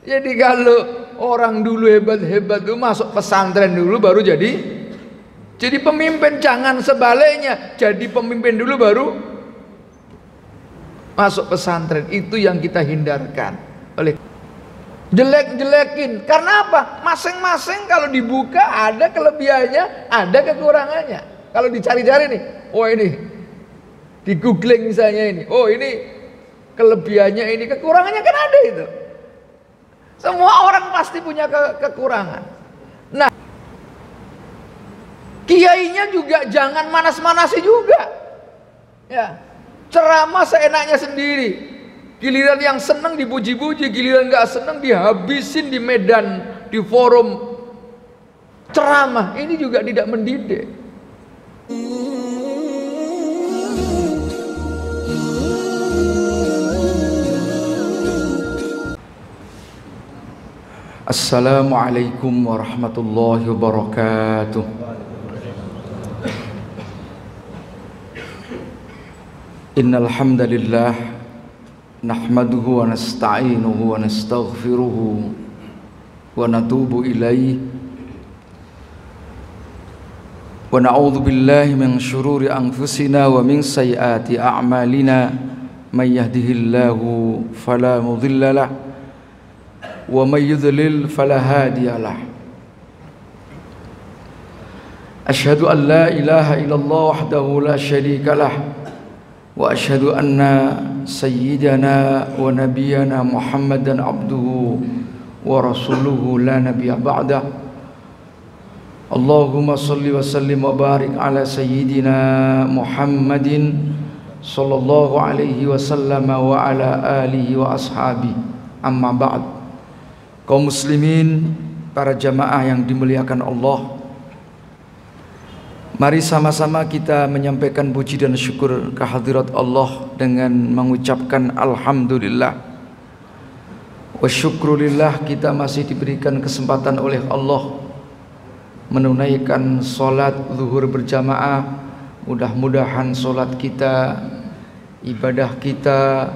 Jadi kalau orang dulu hebat-hebat itu masuk pesantren dulu baru jadi pemimpin. Jangan sebaliknya, jadi pemimpin dulu baru masuk pesantren. Itu yang kita hindarkan. Oleh jelek-jelekin, karena apa? Masing-masing kalau dibuka ada kelebihannya, ada kekurangannya. Kalau dicari-cari nih, oh ini di googling misalnya ini, oh ini kelebihannya, ini kekurangannya, kan ada itu. Semua orang pasti punya kekurangan. Nah, kiainya juga jangan manas-manasi juga. Ya, ceramah seenaknya sendiri. Giliran yang senang dipuji-puji, giliran nggak senang dihabisin di medan, di forum ceramah. Ini juga tidak mendidik. Assalamualaikum warahmatullahi wabarakatuh. Innal hamdalillah nahmaduhu wa nasta'inuhu wa nastaghfiruhu wa natubu ilaihi wa na'udzu billahi min syururi anfusina wa min sayyiati a'malina may yahdihillahu fala mudhillalah wa may yudlil fala hadiyalah. Asyhadu an la ilaha illallah wahdahu la syarikalah wa asyhadu anna sayyidana wa nabiyyana Muhammadan abduhu wa rasuluhu la nabiyya ba'dah. Allahumma salli wa sallim wa barik ala sayyidina Muhammadin sallallahu alaihi wasallam wa ala alihi wa ashabihi. Amma ba'd. Kaum muslimin, para jamaah yang dimuliakan Allah, mari sama-sama kita menyampaikan puji dan syukur kehadirat Allah dengan mengucapkan alhamdulillah wa syukrulillah. Kita masih diberikan kesempatan oleh Allah menunaikan salat zuhur berjamaah. Mudah-mudahan salat kita, ibadah kita,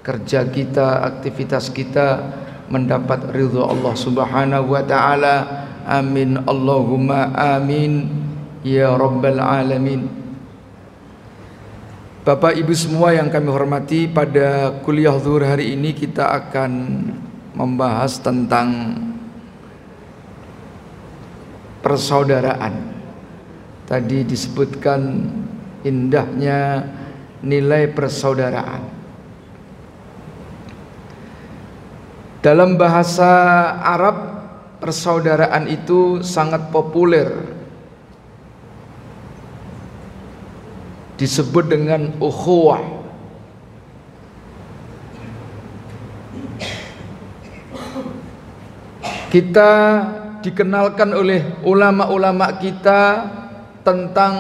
kerja kita, aktivitas kita mendapat ridha Allah Subhanahu wa taala. Amin Allahumma amin ya rabbal alamin. Bapak Ibu semua yang kami hormati, pada kuliah zuhur hari ini kita akan membahas tentang persaudaraan. Tadi disebutkan indahnya nilai persaudaraan. Dalam bahasa Arab, persaudaraan itu sangat populer, disebut dengan ukhuwah. Kita dikenalkan oleh ulama-ulama kita tentang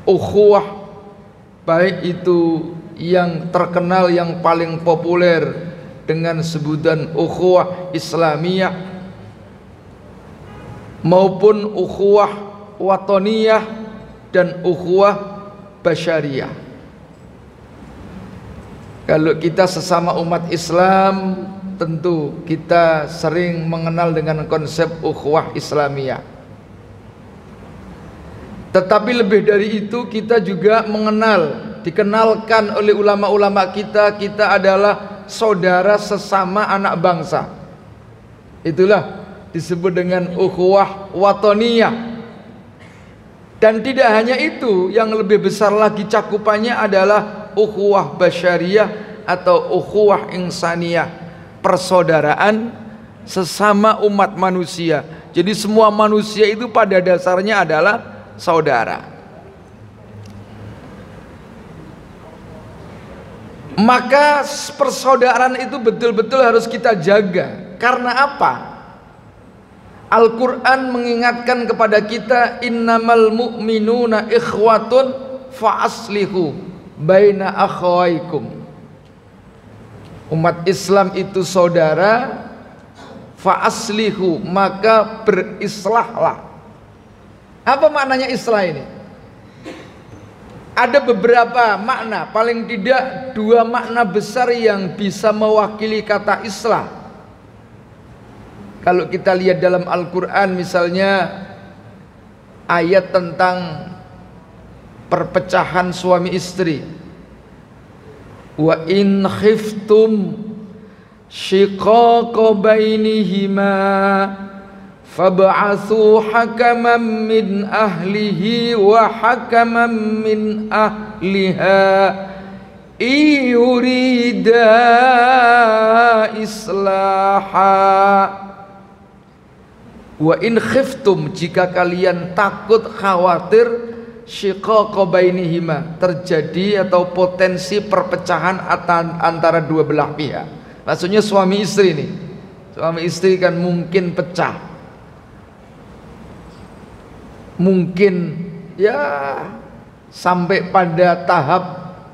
ukhuwah, baik itu yang terkenal, yang paling populer dengan sebutan ukhuwah Islamiyah maupun ukhuwah watoniyah dan ukhuwah basyariyah. Kalau kita sesama umat Islam, tentu kita sering mengenal dengan konsep ukhuwah Islamiyah. Tetapi lebih dari itu, kita juga dikenalkan oleh ulama-ulama kita adalah saudara sesama anak bangsa. Itulah disebut dengan ukhuwah watoniyah. Dan tidak hanya itu, yang lebih besar lagi cakupannya adalah ukhuwah basyariyah atau ukhuwah insaniyah, persaudaraan sesama umat manusia. Jadi semua manusia itu pada dasarnya adalah saudara. Maka persaudaraan itu betul-betul harus kita jaga. Karena apa? Al-Quran mengingatkan kepada kita, innamal mu'minuna ikhwatun fa'aslihu baina akhawaikum. Umat Islam itu saudara, fa'aslihu, maka berislahlah. Apa maknanya islah ini? Ada beberapa makna, paling tidak dua makna besar yang bisa mewakili kata islah. Kalau kita lihat dalam Al-Quran misalnya ayat tentang perpecahan suami istri, wa in khiftum shiqaqa bainihima fab'atsu hakaman min ahlihi wa hakaman min ahliha yurida islaha. Wa in khiftum, jika kalian takut khawatir syiqaqa bainihima, terjadi atau potensi perpecahan antara dua belah pihak. Maksudnya suami istri nih. Suami istri kan mungkin pecah. Mungkin ya sampai pada tahap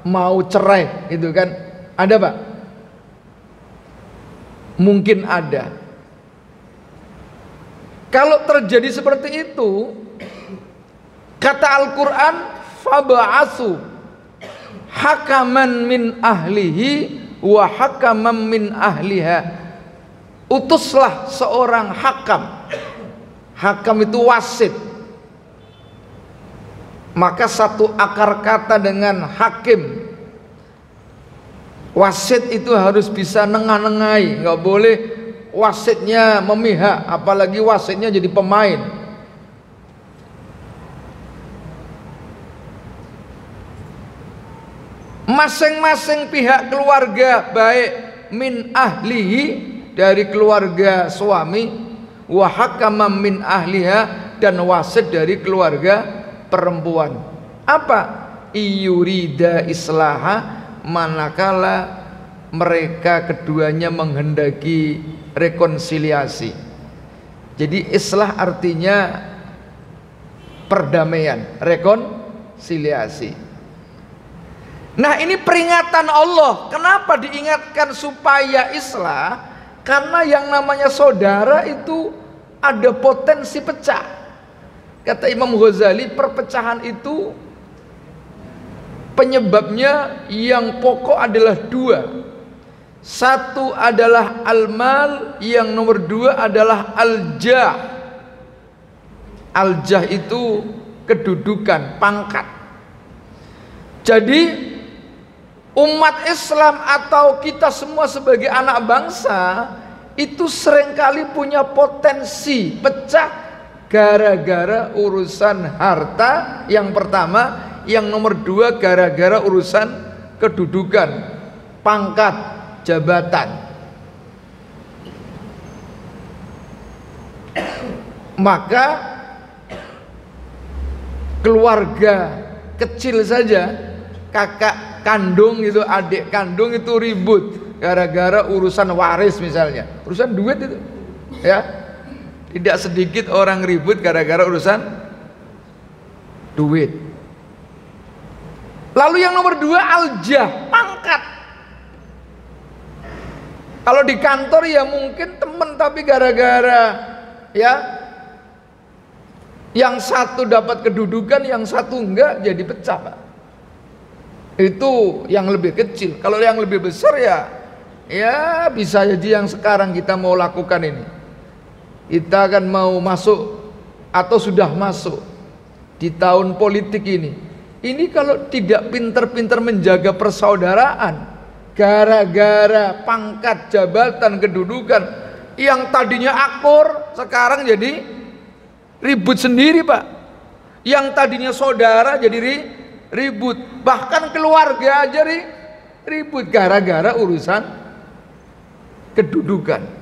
mau cerai gitu kan. Ada Pak? Mungkin ada. Kalau terjadi seperti itu, kata Al-Quran, fab'atsu hakaman min ahlihi wa hakaman min ahliha. Utuslah seorang hakam. Hakam itu wasit. Maka satu akar kata dengan hakim. Wasit itu harus bisa nengah-nengai, nggak boleh wasitnya memihak, apalagi wasitnya jadi pemain. Masing-masing pihak keluarga, baik min ahlihi, dari keluarga suami, wa hakamam min ahliha, dan wasit dari keluarga perempuan. Apa? Iyurida islaha, manakala mereka keduanya menghendaki rekonsiliasi. Jadi islah artinya perdamaian, rekonsiliasi. Nah, ini peringatan Allah. Kenapa diingatkan supaya islah? Karena yang namanya saudara itu ada potensi pecah. Kata Imam Ghazali, perpecahan itu penyebabnya yang pokok adalah dua. Satu adalah al-mal, yang nomor dua adalah al-jah. Al-jah itu kedudukan, pangkat. Jadi umat Islam atau kita semua sebagai anak bangsa itu seringkali punya potensi pecah gara-gara urusan harta yang pertama, yang nomor dua gara-gara urusan kedudukan, pangkat, jabatan. Maka keluarga kecil saja, kakak kandung itu, adik kandung itu ribut gara-gara urusan waris misalnya, urusan duit itu, ya. Tidak sedikit orang ribut gara-gara urusan duit. Lalu yang nomor dua al-jah, pangkat. Kalau di kantor ya mungkin teman, tapi gara-gara ya yang satu dapat kedudukan, yang satu enggak, jadi pecah Pak. Itu yang lebih kecil. Kalau yang lebih besar ya bisa jadi yang sekarang kita mau lakukan ini. Kita akan mau masuk atau sudah masuk di tahun politik ini. Ini kalau tidak pinter-pinter menjaga persaudaraan, gara-gara pangkat, jabatan, kedudukan, yang tadinya akur sekarang jadi ribut sendiri Pak. Yang tadinya saudara jadi ribut. Bahkan keluarga aja ribut gara-gara urusan kedudukan.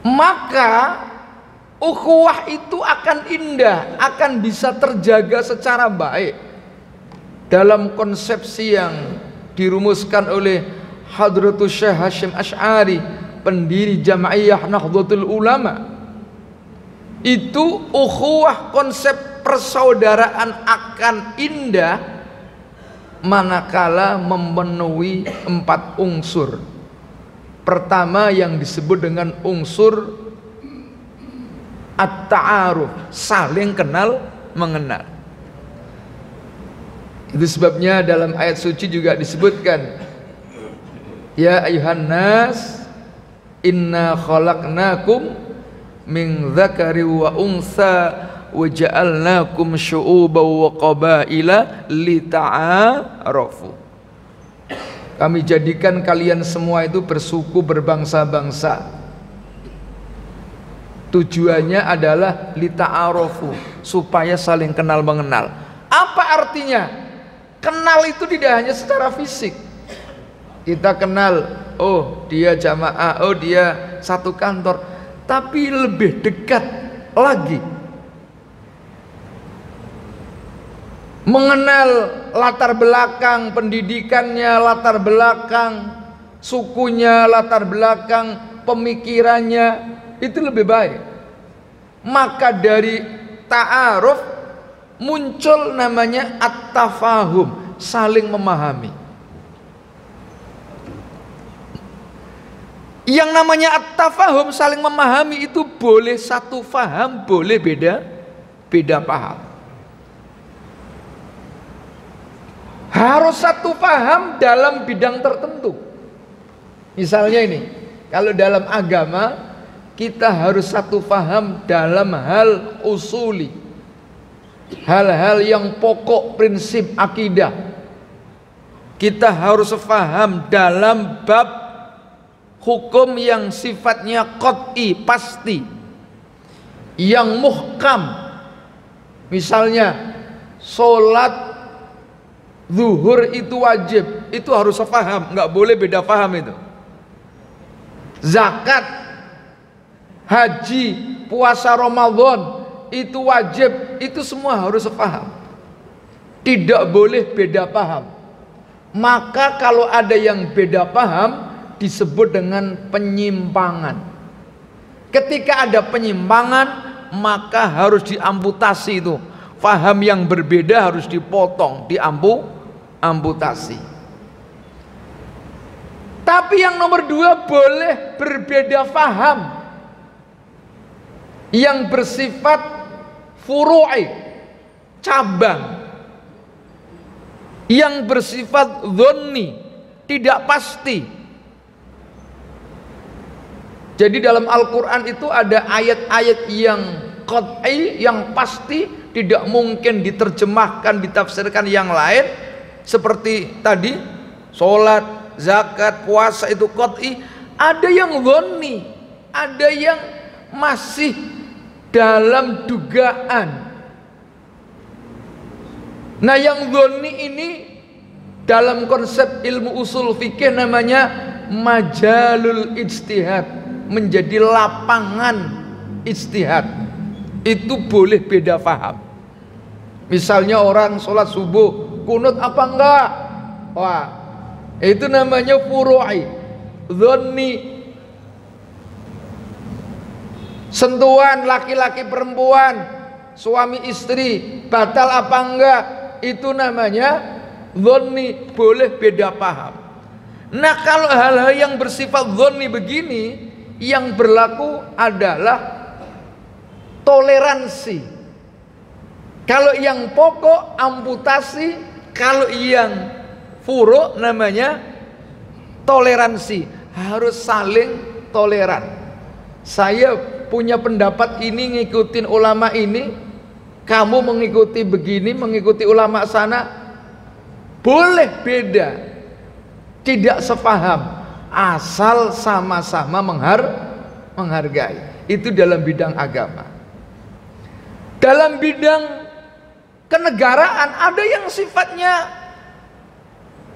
Maka ukhuwah itu akan indah, akan bisa terjaga secara baik dalam konsepsi yang dirumuskan oleh Hadratus Syekh Hasyim Asy'ari, pendiri Jam'iyah Nahdlatul Ulama. Itu ukhuwah, konsep persaudaraan akan indah manakala memenuhi 4 unsur. Pertama yang disebut dengan unsur at-ta'aruf, saling kenal mengenal. Itu sebabnya dalam ayat suci juga disebutkan, ya ayuhan nas inna khalaqnakum min dzakari wa unsa wa ja'alnakum syu'uban wa qabaila lita'arafu. Kami jadikan kalian semua itu bersuku, berbangsa-bangsa. Tujuannya adalah lita'arafu, supaya saling kenal mengenal. Apa artinya? Kenal itu tidak hanya secara fisik. Kita kenal, oh dia jamaah, oh dia satu kantor, tapi lebih dekat lagi. Mengenal latar belakang pendidikannya, latar belakang sukunya, latar belakang pemikirannya, itu lebih baik. Maka dari ta'aruf muncul namanya at-tafahum, saling memahami. Yang namanya at-tafahum, saling memahami, itu boleh satu faham, boleh beda paham. Harus satu paham dalam bidang tertentu. Misalnya ini, kalau dalam agama kita harus satu paham dalam hal usuli, hal-hal yang pokok prinsip akidah. Kita harus paham dalam bab hukum yang sifatnya qat'i, pasti, yang muhkam. Misalnya sholat zuhur itu wajib, itu harus sepaham, nggak boleh beda paham itu. Zakat, haji, puasa Ramadan itu wajib, itu semua harus sepaham, tidak boleh beda paham. Maka kalau ada yang beda paham disebut dengan penyimpangan. Ketika ada penyimpangan, maka harus diamputasi itu. Paham yang berbeda harus dipotong, amputasi. Tapi yang nomor dua, boleh berbeda paham yang bersifat furu'i, cabang, yang bersifat dhonni, tidak pasti. Jadi dalam Al-Quran itu ada ayat-ayat yang qat'i, yang pasti, tidak mungkin diterjemahkan, ditafsirkan yang lain. Seperti tadi, sholat, zakat, puasa itu qat'i. Ada yang dhonni, ada yang masih dalam dugaan. Nah yang dhonni ini dalam konsep ilmu usul fikih namanya majalul ijtihad, menjadi lapangan ijtihad. Itu boleh beda paham. Misalnya orang sholat subuh kunut apa enggak, wah itu namanya furu'i, dhonni. Sentuhan laki-laki perempuan, suami istri, batal apa enggak, itu namanya dhonni, boleh beda paham. Nah kalau hal-hal yang bersifat dhonni begini, yang berlaku adalah toleransi. Kalau yang pokok amputasi, kalau yang furu namanya toleransi. Harus saling toleran. Saya punya pendapat ini, ngikutin ulama ini, kamu mengikuti begini, mengikuti ulama sana, boleh beda, tidak sepaham, asal sama-sama menghargai. Itu dalam bidang agama. Dalam bidang kenegaraan ada yang sifatnya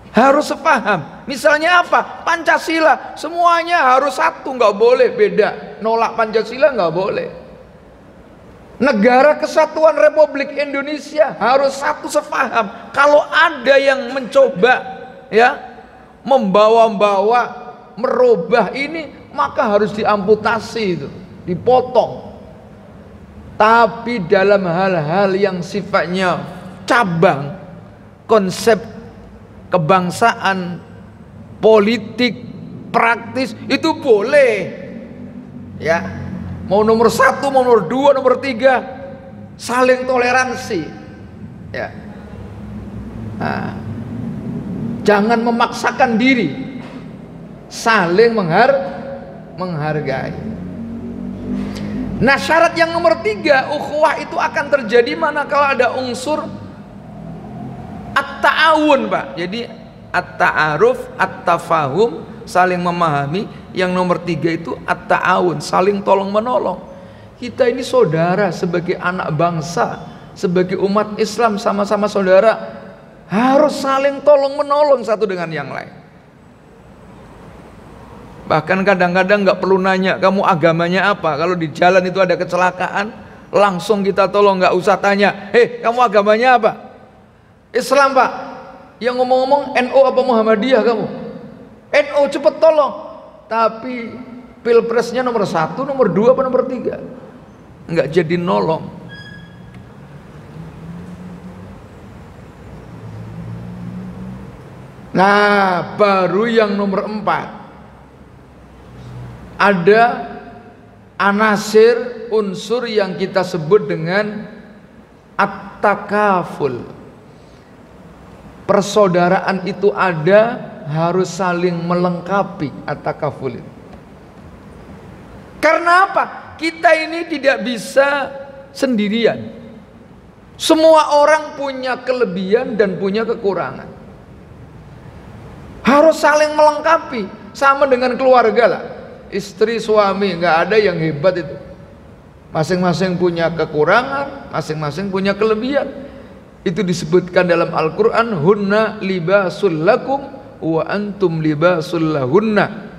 harus sepaham. Misalnya apa? Pancasila, semuanya harus satu, nggak boleh beda. Nolak Pancasila nggak boleh. Negara Kesatuan Republik Indonesia harus satu, sepaham. Kalau ada yang mencoba ya membawa-bawa, merubah ini, maka harus diamputasi itu, dipotong. Tapi dalam hal-hal yang sifatnya cabang, konsep kebangsaan, politik, praktis, itu boleh ya. Mau nomor 1, mau nomor 2, nomor 3, saling toleransi. Ya. Nah, jangan memaksakan diri, saling menghargai. Nah, syarat yang nomor 3, ukhuwah itu akan terjadi manakala ada unsur at-ta'awun, Pak. Jadi at-ta'aruf, at-tafahum, saling memahami. Yang nomor 3 itu at-ta'awun, saling tolong menolong. Kita ini saudara sebagai anak bangsa, sebagai umat Islam, sama-sama saudara, harus saling tolong menolong satu dengan yang lain. Bahkan kadang-kadang nggak perlu nanya kamu agamanya apa. Kalau di jalan itu ada kecelakaan, langsung kita tolong, nggak usah tanya, hei kamu agamanya apa? Islam, Pak. Yang ngomong-ngomong NU apa Muhammadiyah kamu? NU, cepet tolong. Tapi pilpresnya nomor 1, nomor 2 apa nomor 3? Nggak jadi nolong. Nah, baru yang nomor 4. Ada anasir, unsur yang kita sebut dengan at-takaful. Persaudaraan itu ada, harus saling melengkapi at-takaful itu. Karena apa? Kita ini tidak bisa sendirian. Semua orang punya kelebihan dan punya kekurangan. Harus saling melengkapi, sama dengan keluarga lah. Istri, suami, nggak ada yang hebat itu. Masing-masing punya kekurangan, masing-masing punya kelebihan. Itu disebutkan dalam Al-Quran, hunna libasul lakum wa antum libasul lahunna.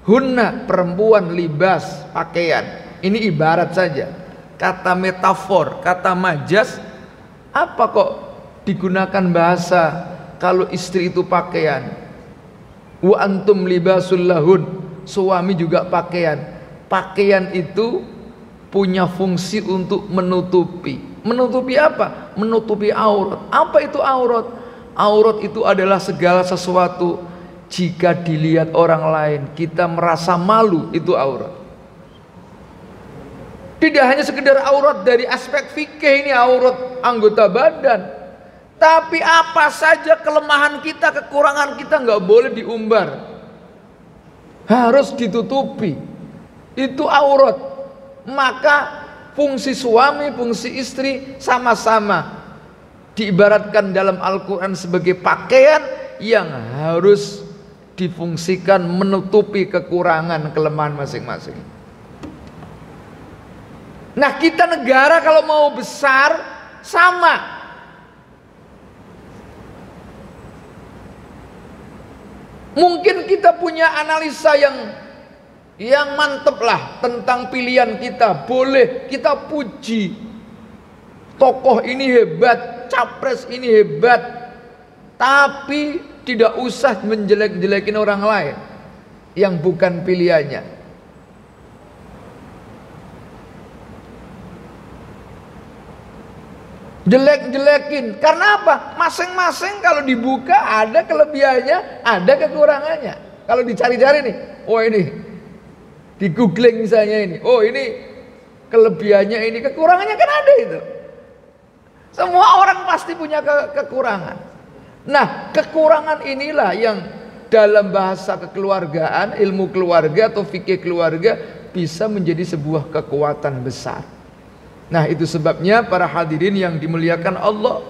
Hunna, perempuan, libas, pakaian. Ini ibarat saja. Kata metafor, kata majas, apa kok digunakan bahasa kalau istri itu pakaian? Wa antum libasul lahun. Suami juga pakaian. Pakaian itu punya fungsi untuk menutupi. Menutupi apa? Menutupi aurat. Apa itu aurat? Aurat itu adalah segala sesuatu jika dilihat orang lain kita merasa malu, itu aurat. Tidak hanya sekedar aurat dari aspek fikih, ini aurat anggota badan, tapi apa saja kelemahan kita, kekurangan kita nggak boleh diumbar, harus ditutupi. Itu aurat. Maka fungsi suami, fungsi istri sama-sama diibaratkan dalam Al-Quran sebagai pakaian yang harus difungsikan menutupi kekurangan, kelemahan masing-masing. Nah, kita negara kalau mau besar sama. Mungkin kita punya analisa yang mantep lah tentang pilihan kita. Boleh kita puji, tokoh ini hebat, capres ini hebat, tapi tidak usah menjelek-jelekin orang lain yang bukan pilihannya. Jelek-jelekin karena apa? Masing-masing kalau dibuka ada kelebihannya, ada kekurangannya. Kalau dicari-cari nih, oh ini di googling misalnya ini, oh ini kelebihannya, ini kekurangannya, kan ada itu. Semua orang pasti punya kekurangan. Nah, kekurangan inilah yang dalam bahasa kekeluargaan, ilmu keluarga atau fikih keluarga bisa menjadi sebuah kekuatan besar. Nah, itu sebabnya para hadirin yang dimuliakan Allah,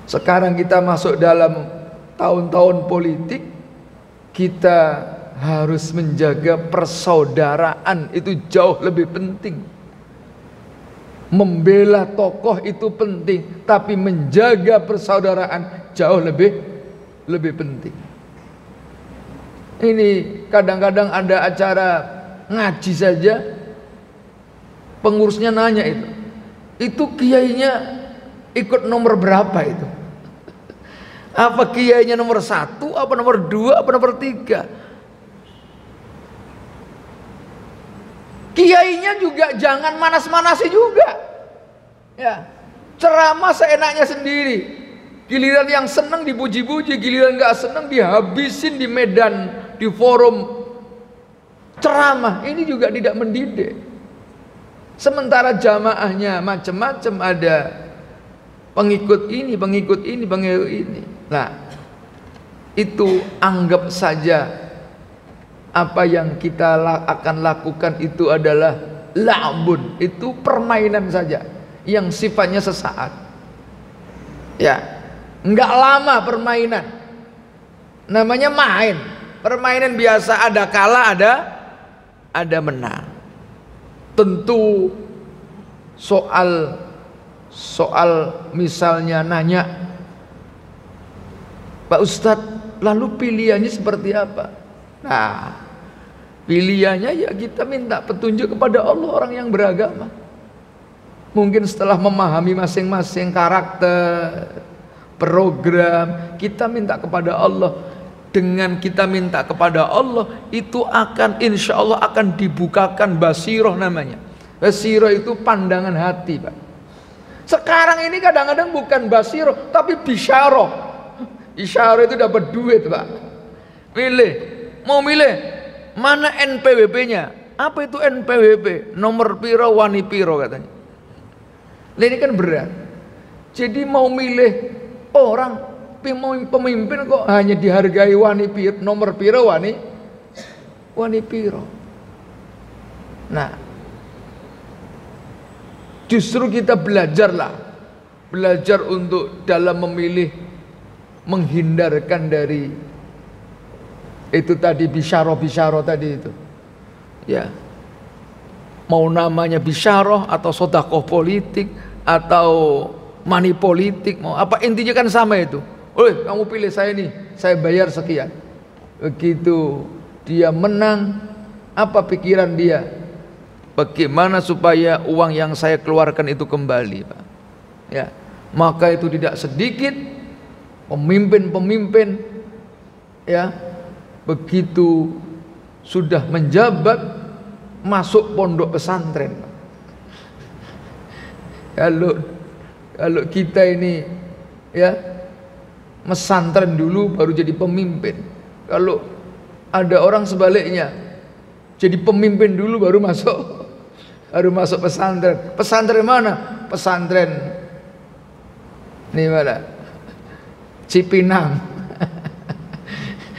sekarang kita masuk dalam tahun-tahun politik, kita harus menjaga persaudaraan, itu jauh lebih penting. Membela tokoh itu penting, tapi menjaga persaudaraan jauh lebih penting. Ini kadang-kadang ada acara ngaji saja, pengurusnya nanya itu kiainya ikut nomor berapa itu? Apa kiainya nomor 1, apa nomor 2, apa nomor 3? Kiainya juga jangan manas-manasi juga. Ya, ceramah seenaknya sendiri. Giliran yang senang dipuji-puji, giliran nggak senang dihabisin di medan, di forum ceramah ini juga tidak mendidik. Sementara jamaahnya macam-macam, ada pengikut ini, pengikut ini, pengikut ini. Nah, itu anggap saja apa yang kita akan lakukan itu adalah la'bun, itu permainan saja yang sifatnya sesaat. Ya, enggak lama permainan. Namanya main. Permainan biasa, ada kalah, ada menang. Tentu soal misalnya nanya, Pak Ustadz, lalu pilihannya seperti apa? Nah, pilihannya ya kita minta petunjuk kepada Allah, orang yang beragama. Mungkin setelah memahami masing-masing karakter, program, kita minta kepada Allah. Dengan kita minta kepada Allah, itu akan insya Allah akan dibukakan basiroh namanya. Basiroh itu pandangan hati, Pak. Sekarang ini kadang-kadang bukan basiroh, tapi bisyarah. Isyarah itu dapat duit, Pak. Mau milih mana NPWP-nya? Apa itu NPWP? Nomor piro, wani piro katanya. Nah, ini kan berat. Jadi mau milih orang pemimpin kok hanya dihargai wani piro, nomor piro, wani piro. Nah, justru kita belajar untuk dalam memilih, menghindarkan dari itu tadi bisyarah tadi itu. Ya, mau namanya bisyarah atau sedekah politik atau money politik, mau apa, intinya kan sama itu. Kamu pilih saya nih, saya bayar sekian. Begitu dia menang, apa pikiran dia? Bagaimana supaya uang yang saya keluarkan itu kembali, Pak? Ya, maka itu tidak sedikit pemimpin-pemimpin, ya, begitu sudah menjabat masuk pondok pesantren. Kalau kita ini, ya, mesantren dulu baru jadi pemimpin. Kalau ada orang sebaliknya, jadi pemimpin dulu baru masuk pesantren. Pesantren mana? Pesantren ini mana? Cipinang.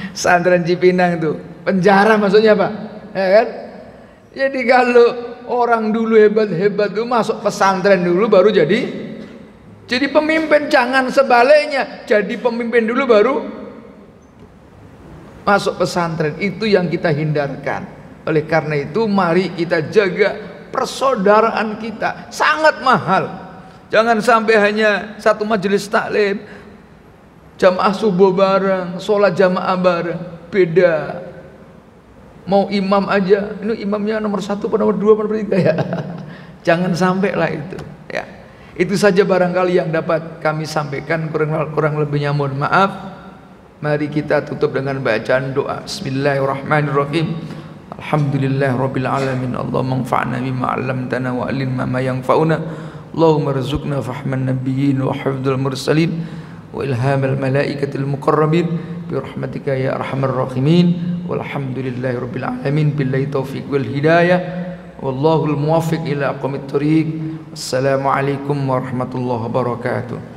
Pesantren Cipinang itu penjara maksudnya, Pak. Ya kan? Jadi kalau orang dulu hebat-hebat itu masuk pesantren dulu baru jadi pemimpin. Jangan sebaliknya, jadi pemimpin dulu baru masuk pesantren. Itu yang kita hindarkan. Oleh karena itu mari kita jaga persaudaraan kita, sangat mahal. Jangan sampai hanya satu majelis taklim, jamaah subuh bareng, sholat jamaah bareng, beda. Mau imam aja, ini imamnya nomor 1, nomor 2, nomor 3 ya. Jangan sampai lah itu, ya. Itu saja barangkali yang dapat kami sampaikan, kurang lebihnya mohon maaf. Mari kita tutup dengan bacaan doa. Bismillahirrahmanirrahim. Alhamdulillahirabbil alamin. Allahumma anfa'na bima 'allamtana wa 'allimna ma yanfa'una. Allahumma rzuqna fahman nabiyyin wa hifdzal mursalin wa ilhamal malaikatil muqarrabin bi rahmatika ya arhamar rahimin. Walhamdulillahirabbil alamin. Billahi taufiq wal hidayah. Wallahul muwaffiq ila aqwamit thoriq. Assalamualaikum warahmatullahi wabarakatuh.